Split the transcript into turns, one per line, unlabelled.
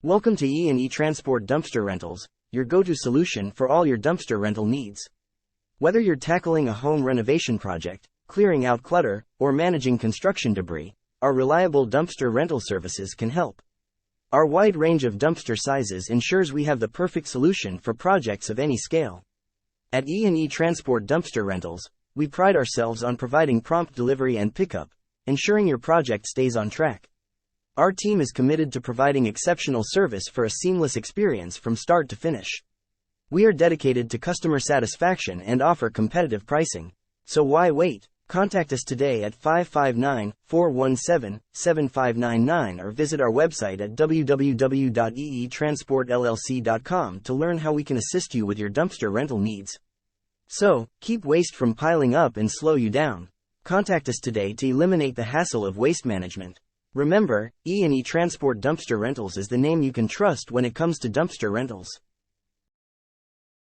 Welcome to E&E Transport Dumpster Rentals, your go-to solution for all your dumpster rental needs. Whether you're tackling a home renovation project, clearing out clutter, or managing construction debris, our reliable dumpster rental services can help. Our wide range of dumpster sizes ensures we have the perfect solution for projects of any scale. At E&E Transport Dumpster Rentals, we pride ourselves on providing prompt delivery and pickup, ensuring your project stays on track. Our team is committed to providing exceptional service for a seamless experience from start to finish. We are dedicated to customer satisfaction and offer competitive pricing. So why wait? Contact us today at 559-417-7599 or visit our website at www.eetransportllc.com to learn how we can assist you with your dumpster rental needs. So, keep waste from piling up and slow you down. Contact us today to eliminate the hassle of waste management. Remember, E&E Transport Dumpster Rentals is the name you can trust when it comes to dumpster rentals.